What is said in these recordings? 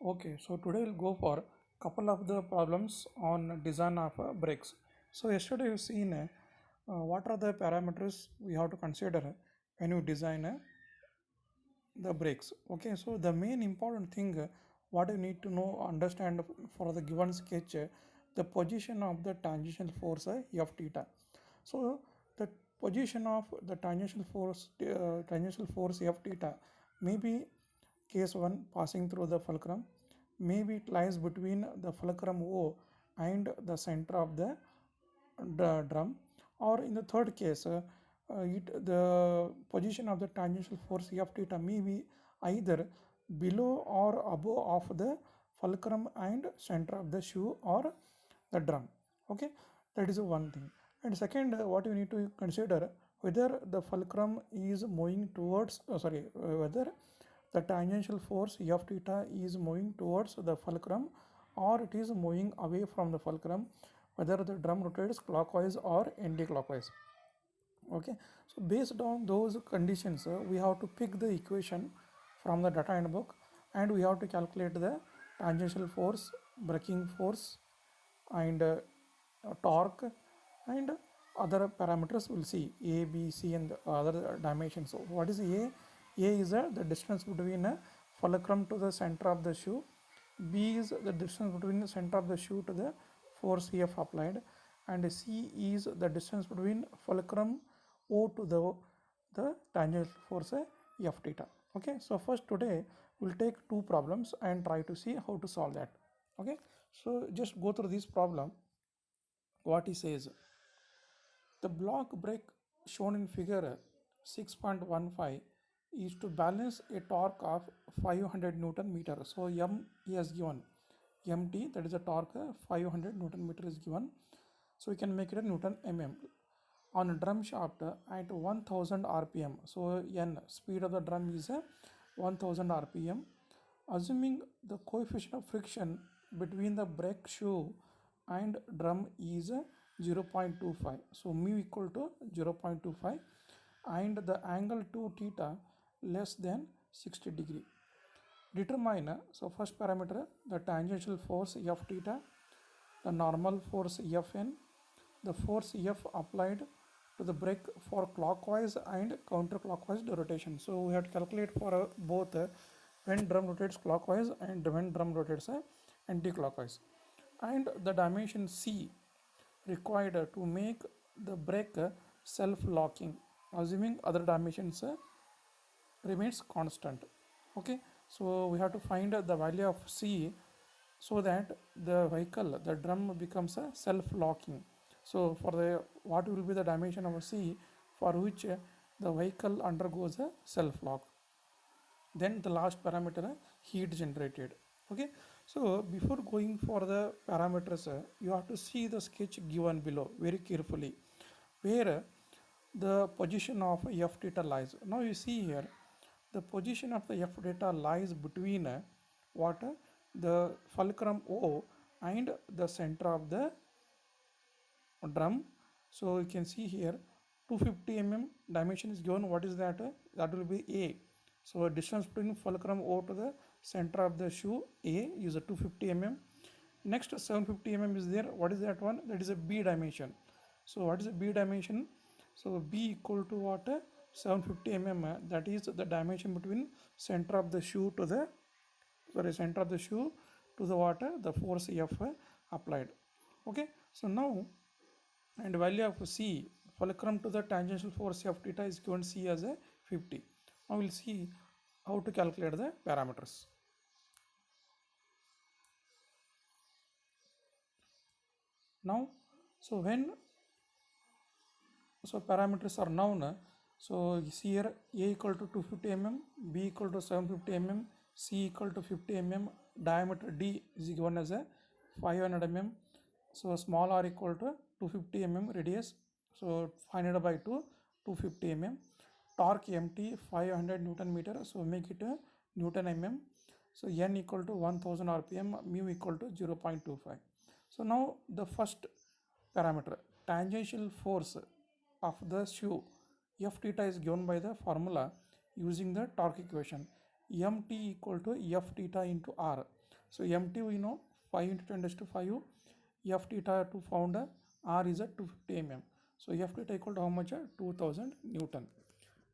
Okay, so today we'll go for couple of the problems on design of brakes. So yesterday you've seen what are the parameters we have to consider when you design the brakes. Okay, so the main important thing what you need to know understand for the given sketch the position of the tangential force F theta. So the position of the tangential force F theta may be case 1 passing through the fulcrum, maybe it lies between the fulcrum O and the center of the drum, or in the third case the position of the tangential force F theta may be either below or above of the fulcrum and center of the shoe or the drum. Okay, that is one thing. And second, what you need to consider whether the fulcrum is moving towards whether the tangential force F theta is moving towards the fulcrum or it is moving away from the fulcrum, whether the drum rotates clockwise or anti-clockwise. Okay, so based on those conditions we have to pick the equation from the data handbook and we have to calculate the tangential force, braking force, and torque, and other parameters we'll see a, b, c, and other dimensions. So what is a? A is the distance between a fulcrum to the center of the shoe. B is the distance between the center of the shoe to the force F applied, and C is the distance between fulcrum O to the tangential force F theta. Okay, so first today we'll take two problems and try to see how to solve that. Okay, so just go through this problem. What he says, the block brake shown in figure 6.15 is to balance a torque of 500 Newton meter. So M he has given MT, that is a torque 500 Newton meter is given. So we can make it a Newton mm on a drum shaft at 1000 rpm. So N speed of the drum is 1000 rpm. Assuming the coefficient of friction between the brake shoe and drum is 0.25, so mu equal to 0.25 and the angle to theta less than 60 degree. Determine, so first parameter, the tangential force F theta, the normal force Fn, the force F applied to the brake for clockwise and counterclockwise rotation. So we have to calculate for both when drum rotates clockwise and when drum rotates anti-clockwise, and the dimension C required to make the brake self-locking, assuming other dimensions remains constant. Okay, so we have to find the value of C so that the vehicle, the drum becomes a self-locking. So for the what will be the dimension of C for which the vehicle undergoes a self-lock. Then the last parameter, heat generated. Okay, so before going for the parameters you have to see the sketch given below very carefully where the position of F theta lies. Now you see here the position of the F theta lies between what the fulcrum O and the center of the drum. So you can see here 250 mm dimension is given. What is that? That will be A. So distance between fulcrum O to the center of the shoe A is a 250 mm. Next 750 mm is there. What is that one? That is a B dimension. So what is a B dimension? So B equal to what? 750 mm. That is the dimension between center of the shoe to the center of the shoe to the water, the force F applied. Okay, so now, and value of C fulcrum to the tangential force F theta is given C as a 50. Now we'll see how to calculate the parameters. Now, so when parameters are known, so you see here A equal to 250 mm, B equal to 750 mm, C equal to 50 mm, diameter D is given as a 500 mm. So small r equal to 250 mm radius, so 500 by 2, 250 mm. Torque MT 500 Newton meter, so make it a Newton mm. So N equal to 1000 rpm, mu equal to 0.25. So now the first parameter, tangential force of the shoe F theta is given by the formula using the torque equation, mt equal to F theta into r. So mt we know 5 into 10 raised to 5. F theta to found R is at 250 mm. So F theta equal to how much? 2000 Newton.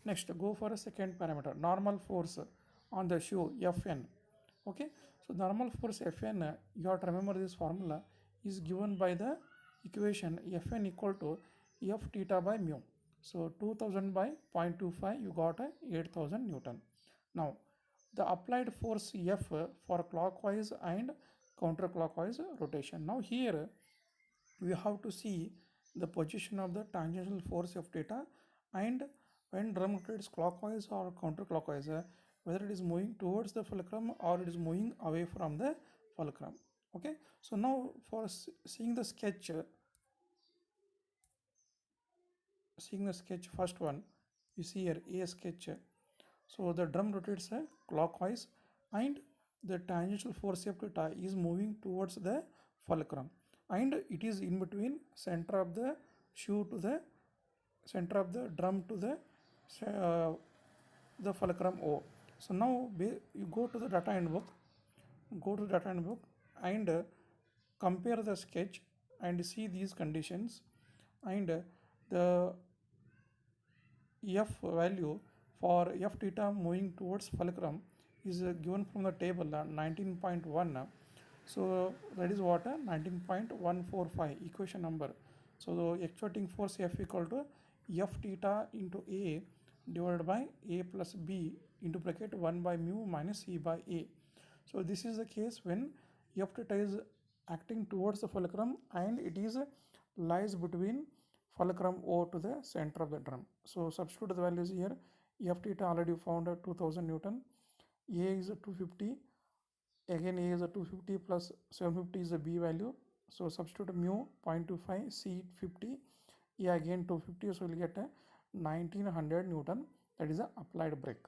Next, go for a second parameter, normal force on the shoe Fn. Okay, so normal force Fn, you have to remember this formula is given by the equation Fn equal to F theta by mu. So 2000 by 0.25, you got a 8000 Newton. Now, the applied force F for clockwise and counterclockwise rotation. Now here we have to see the position of the tangential force of theta, and when drum rotates clockwise or counterclockwise, whether it is moving towards the fulcrum or it is moving away from the fulcrum. Okay, so now for seeing the sketch, first one you see here a sketch. So the drum rotates clockwise and the tangential force of theta is moving towards the fulcrum, and it is in between center of the shoe to the center of the drum to the fulcrum O. So now you go to the data handbook, and compare the sketch and see these conditions, and the F value for F theta moving towards fulcrum is given from the table 19.1. So that is what 19.145 equation number. So the exerting force F equal to F theta into A divided by A plus B into bracket 1 by mu minus C by A. So this is the case when F theta is acting towards the fulcrum and it is lies between fulcrum O to the center of the drum. So substitute the values here. F theta already found at 2000 Newton. A is 250. Again A is 250 plus 750 is the B value. So substitute mu 0.25, C 50, A again 250. So we'll get 1900 Newton. That is the applied brake.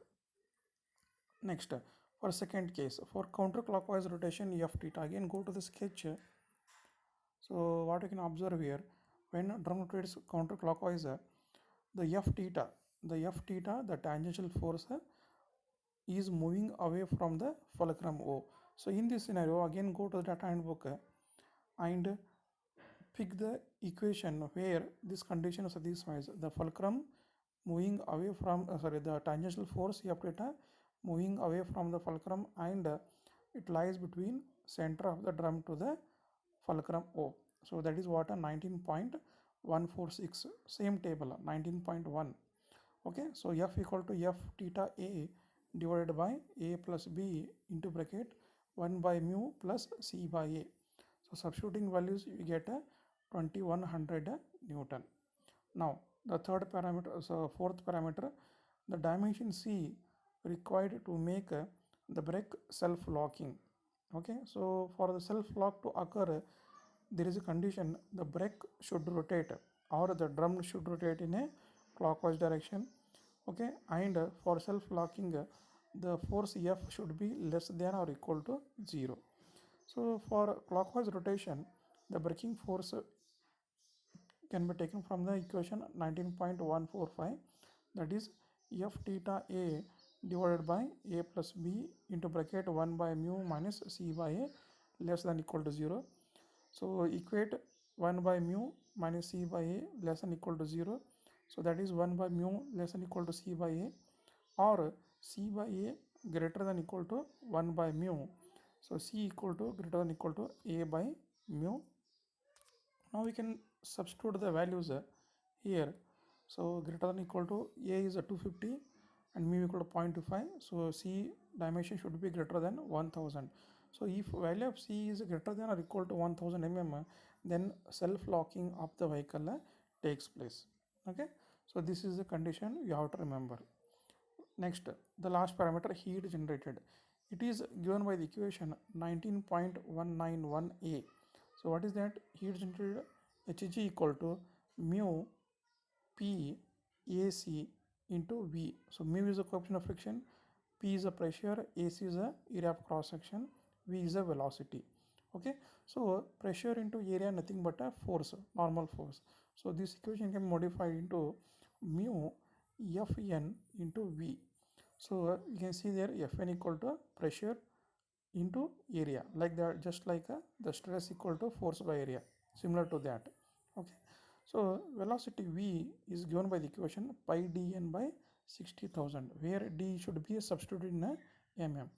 Next, for second case, for counterclockwise rotation F theta, again go to the sketch. So what you can observe here, when drum rotates counterclockwise, the F theta, the tangential force is moving away from the fulcrum O. So in this scenario, again go to the data handbook and pick the equation where this condition is satisfies. The fulcrum moving away from, the tangential force F theta moving away from the fulcrum, and it lies between center of the drum to the fulcrum O. So that is what a 19.146, same table 19.1. Okay, so F equal to F theta A divided by A plus B into bracket 1 by mu plus C by A. So substituting values you get a 2100 Newton. Now the third parameter, so fourth parameter, the dimension C required to make the brake self-locking. Okay, so for the self-lock to occur, there is a condition: the brake should rotate or the drum should rotate in a clockwise direction. Okay, and for self-locking, the force F should be less than or equal to 0. So for clockwise rotation, the braking force can be taken from the equation 19.145, that is F theta A divided by A plus B into bracket 1 by mu minus C by A less than equal to 0. So equate 1 by mu minus C by A less than equal to 0. So that is 1 by mu less than equal to C by A, or C by A greater than equal to 1 by mu. So C equal to greater than equal to A by mu. Now we can substitute the values here. So greater than equal to A is 250 and mu equal to 0.25. So C dimension should be greater than 1000. So if value of C is greater than or equal to 1000 mm, then self-locking of the vehicle takes place. Okay, so this is the condition you have to remember. Next, the last parameter, heat generated. It is given by the equation 19.191a. So what is that? Heat generated, Hg equal to mu P AC into V. So mu is the coefficient of friction, P is the pressure, AC is the area of cross section, V is the velocity. Okay, so pressure into area nothing but a force, normal force. So this equation can be modified into mu Fn into V. So you can see there Fn equal to pressure into area, like that, just like the stress equal to force by area, similar to that. Okay, so velocity v is given by the equation pi dn by 60,000, where d should be substituted in a mm.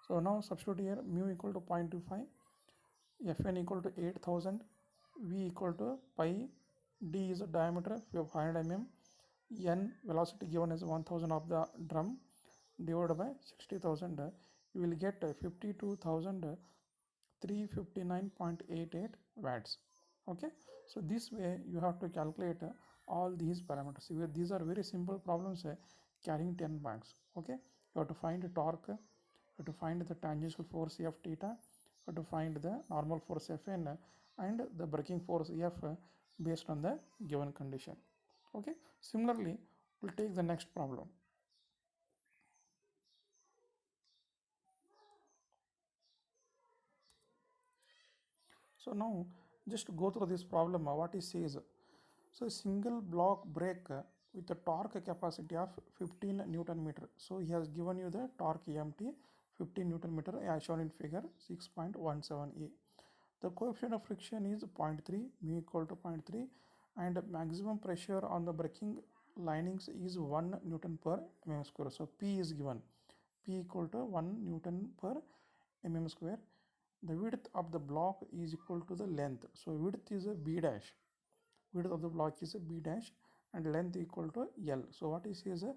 So now substitute here, mu equal to 0.25, fn equal to 8,000, v equal to pi, d is a diameter of 500 mm, n velocity given as 1000 of the drum divided by 60,000, you will get 52,359.88 watts. Okay, so this way you have to calculate all these parameters. These are very simple problems carrying 10 marks. Okay, you have to find torque, you have to find the tangential force f theta, you have to find the normal force Fn, and the braking force F based on the given condition. Okay, similarly, we'll take the next problem. So now just go through this problem, what it says. So a single block brake with a torque capacity of 15 Newton meter. So he has given you the torque EMT 15 Newton meter as shown in figure 6.17a. The coefficient of friction is 0.3, mu equal to 0.3, and maximum pressure on the braking linings is 1 Newton per mm square. So P is given, P equal to 1 Newton per mm square. The width of the block is equal to the length. So width is a b dash, width of the block is a b dash, and length equal to L. So what is a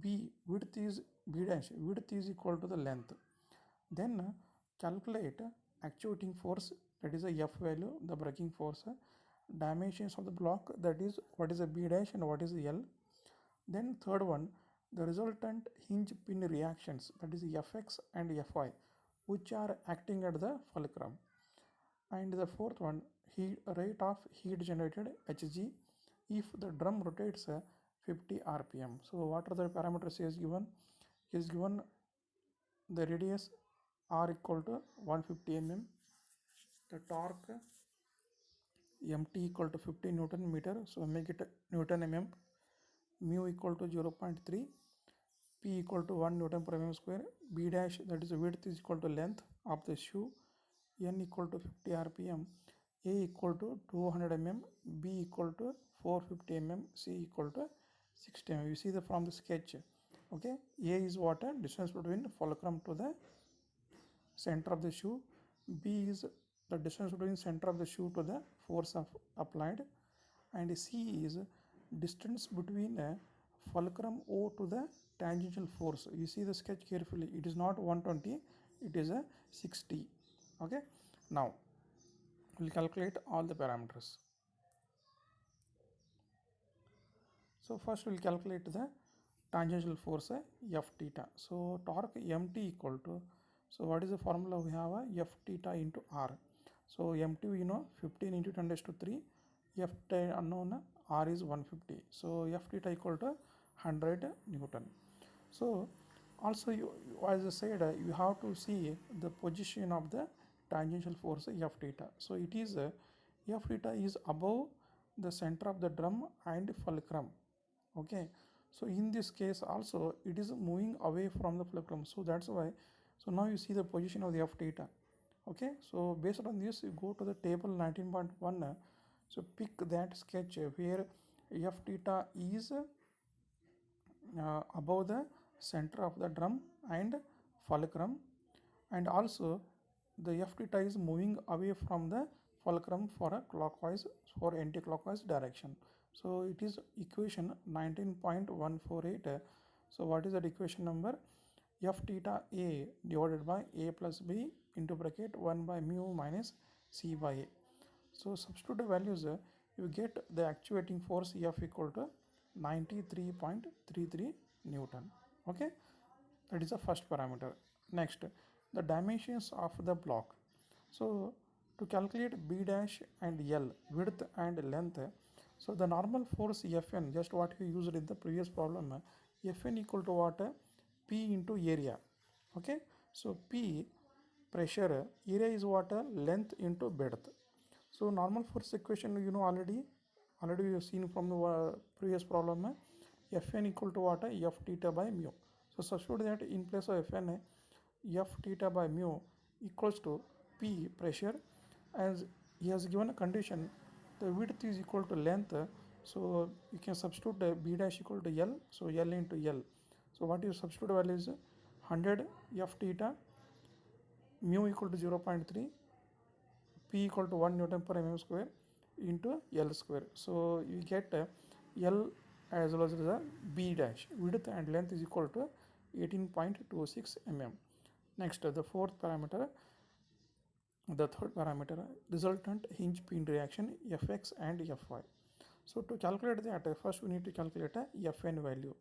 b, width is b dash, width is equal to the length. Then calculate actuating force, that is a F value, the braking force, dimensions of the block, that is what is a b dash and what is L. Then third one, the resultant hinge pin reactions, that is Fx and Fy, which are acting at the fulcrum. And the fourth one, rate of heat generated Hg if the drum rotates 50 rpm. So what are the parameters is given? Is given the radius r equal to 150 mm, the torque mt equal to 50 Newton meter, so make it Newton mm, mu equal to 0.3, p equal to 1 Newton per mm square, b dash, that is width, is equal to length of the shoe, n equal to 50 rpm, a equal to 200 mm, b equal to 450 mm, c equal to 60 mm. You see the from the sketch. Okay, a is what? Distance between fulcrum to the center of the shoe. B is the distance between center of the shoe to the force of applied, and C is distance between fulcrum O to the tangential force. You see the sketch carefully, it is not 120, it is a 60. Okay, now we'll calculate all the parameters. So first we'll calculate the tangential force F theta. So torque mt equal to, so what is the formula? We have a F theta into R. So mt, you know, 15 into 10 raised to 3, F theta unknown, R is 150. So F theta equal to 100 Newton. So also, as I said, you have to see the position of the tangential force F theta. So it is F theta is above the center of the drum and fulcrum. Okay, so in this case also it is moving away from the fulcrum, so that's why. So now you see the position of the F theta. Okay, so based on this, you go to the table 19.1. So pick that sketch where F theta is above the center of the drum and fulcrum, and also the F theta is moving away from the fulcrum for a clockwise, for anti-clockwise direction. So it is equation 19.148. So what is that equation number? F theta a divided by a plus b into bracket 1 by mu minus c by a. So substitute the values, you get the actuating force F equal to 93.33 Newton. Okay, that is the first parameter. Next, the dimensions of the block. So to calculate b dash and L, width and length, so the normal force Fn, just what we used in the previous problem, Fn equal to what? P into area. Okay, so P pressure, area is what? Length into breadth. So normal force equation, you know, already we have seen from the previous problem, Fn equal to what? F theta by mu. So substitute that in place of Fn, F theta by mu equals to P pressure, as he has given a condition the width is equal to length, so you can substitute B dash equal to L, so L into L. So what you substitute value is 100 F theta, mu equal to 0.3, P equal to 1 Newton per mm square into L square. So you get L as well as the B dash. Width and length is equal to 18.26 mm. Next, the fourth parameter, the third parameter, resultant hinge pin reaction Fx and Fy. So to calculate that, first we need to calculate a Fn value.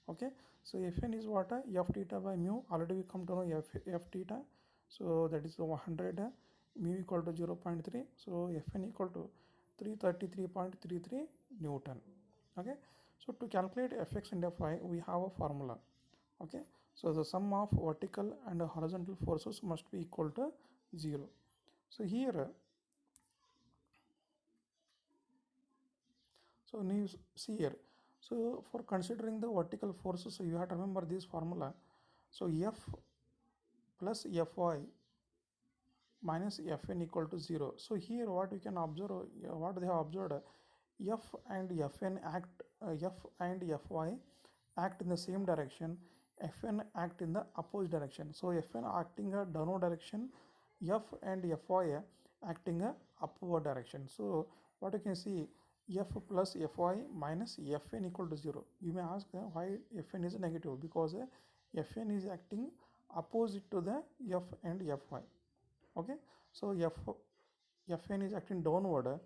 Okay, so Fn is what? F theta by mu. Already we come to know F theta. So that is 100, mu equal to 0.3. So Fn equal to 333.33 Newton. Okay, so to calculate Fx and Fy, we have a formula. Okay, so the sum of vertical and horizontal forces must be equal to 0. So here, so you see here, so for considering the vertical forces, so you have to remember this formula. So F plus Fy minus Fn equal to 0. So here what we can observe, what they have observed, F and Fn act, F and Fy act in the same direction, Fn act in the opposite direction. So Fn acting a downward direction, F and Fy acting a upward direction. So what you can see, F plus Fy minus Fn equal to 0. You may ask why Fn is negative, because Fn is acting opposite to the F and Fy. Okay, so Fn is acting downward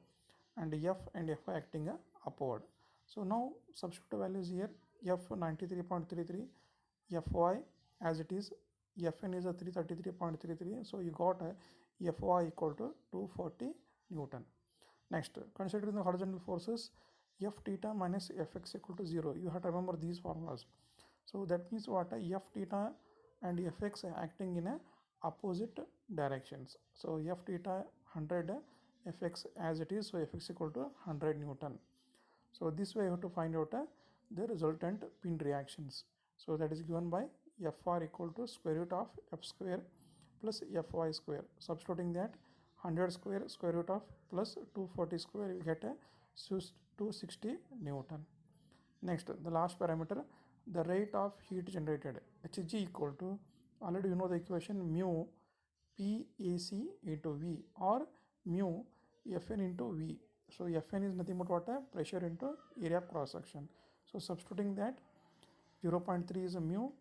and F and Fy acting upward. So now substitute values here, F 93.33, Fy as it is, Fn is a 333.33, so you got Fy equal to 240 Newton. Next, considering the horizontal forces, F theta minus Fx equal to 0. You have to remember these formulas. So that means what? F theta and Fx acting in a opposite directions. So F theta 100, Fx as it is, so Fx equal to 100 Newton. So this way you have to find out the resultant pin reactions. So that is given by Fr equal to square root of F square plus Fy square. Substituting that, 100 square root of plus 240 square, we get a 260 Newton. Next, the last parameter, the rate of heat generated, Hg equal to, already you know the equation, mu PAC into V, or mu Fn into V. So Fn is nothing but what? Pressure into area of cross section. So substituting that, 0.3 is a mu,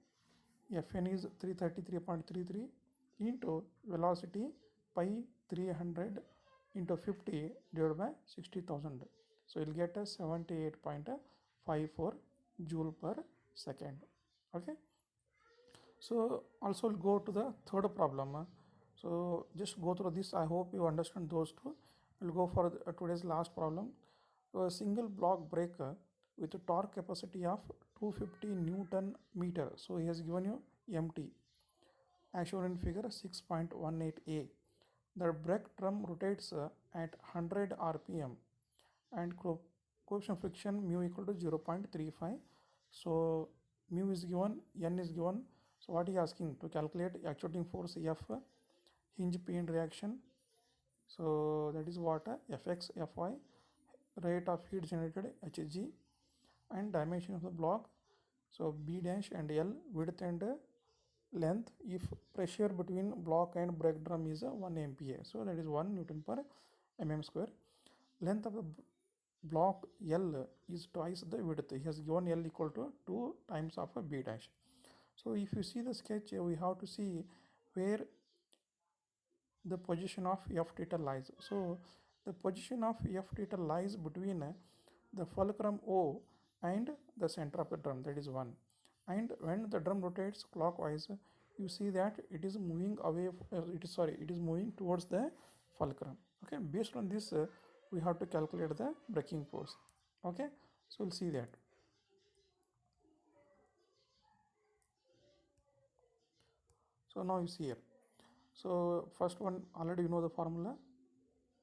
Fn is 333.33 into velocity pi 300 into 50 divided by 60,000. So you'll get a 78.54 joule per second. Okay, so also we'll go to the third problem. So just go through this. I hope you understand those two. We'll go for today's last problem. So a single block breaker with a torque capacity of 250 Newton meter. So he has given you MT as shown in figure 6.18a. The brake drum rotates at 100 rpm and coefficient friction mu equal to 0.35. So mu is given, n is given. So what he is asking to calculate actuating force F, hinge pin reaction. So that is what Fx, Fy, rate of heat generated Hg, and dimension of the block. So B dash and L, width and length if pressure between block and brake drum is 1 MPa. So that is 1 Newton per mm square. Length of the block L is twice the width. He has given L equal to 2 times of a B dash. So if you see the sketch, we have to see where the position of F theta lies. So the position of F theta lies between the fulcrum O and the center of the drum, that is 1. And when the drum rotates clockwise, you see that it is moving away, it is moving towards the fulcrum. Okay, based on this, we have to calculate the braking force. Okay, so we'll see that. So now you see here. So first one, already you know the formula,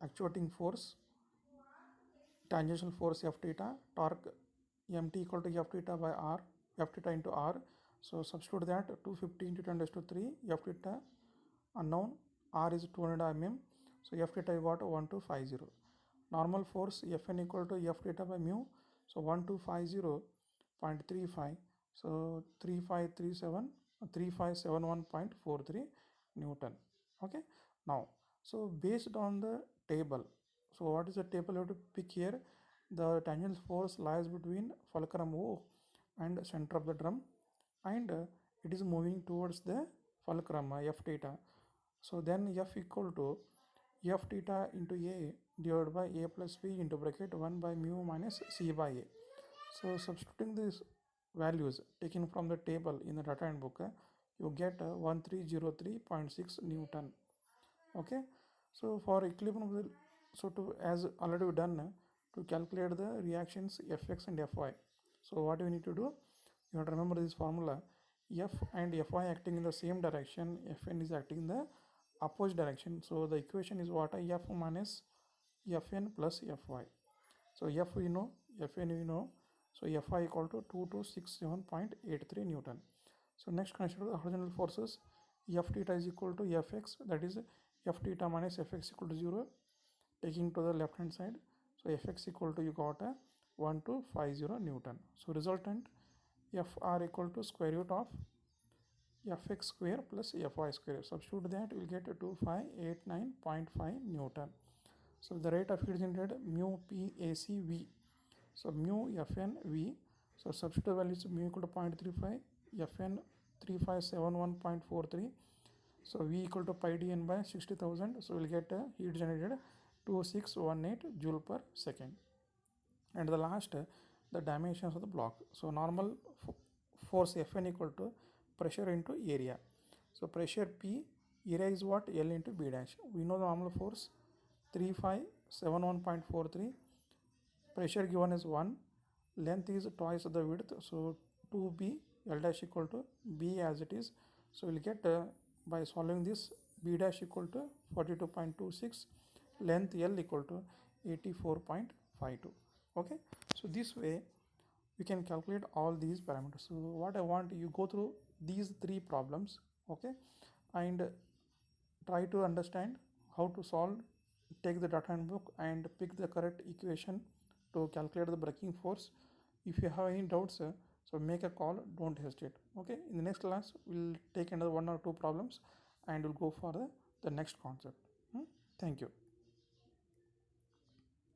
actuating force, tangential force F theta, torque mt equal to F theta by r, F theta into r. So substitute that, 250 into 10 raised to 3, F theta unknown, R is 200 mm, so F theta you got 1250. Normal force Fn equal to F theta by mu, so 1250.35, so 3571.43 Newton. Okay, now so based on the table, so what is the table you have to pick here? The tangential force lies between fulcrum O and center of the drum, and it is moving towards the fulcrum F theta. So then F equal to F theta into A divided by A plus B into bracket 1 by mu minus C by A. So substituting these values taken from the table in the data handbook, you get 1303.6 Newton. Okay, so for equilibrium, so to as already done, to calculate the reactions Fx and Fy. So what we need to do, you have to remember this formula. F and Fy acting in the same direction, Fn is acting in the opposite direction. So the equation is what? F minus Fn plus Fy. So F we know, Fn we know, so Fy equal to 2267.83 Newton. So next consider the horizontal forces. F theta is equal to Fx, that is F theta minus Fx equal to 0, taking to the left hand side. So Fx equal to, you got a 1250 Newton. So resultant Fr equal to square root of Fx square plus Fy square. Substitute that, we will get 2589.5 Newton. So the rate of heat generated mu PACV. So mu Fn V. So substitute values mu equal to 0.35, Fn 3571.43. So V equal to pi dn by 60,000. So we'll get heat generated 2618 joule per second. And the last, the dimensions of the block. So normal force Fn equal to pressure into area. So pressure P, area is what? L into B dash. We know the normal force 3571.43. Pressure given is 1, length is twice the width, so 2b, L dash equal to B as it is. So we'll get by solving this, B dash equal to 42.26, length L equal to 84.52. Okay, so this way we can calculate all these parameters. So what I want, you go through these 3 problems, okay, and try to understand how to solve. Take the data handbook and pick the correct equation to calculate the braking force. If you have any doubts, so make a call, don't hesitate. Okay, in the next class we'll take another 1 or 2 problems and we'll go for the next concept. Thank you.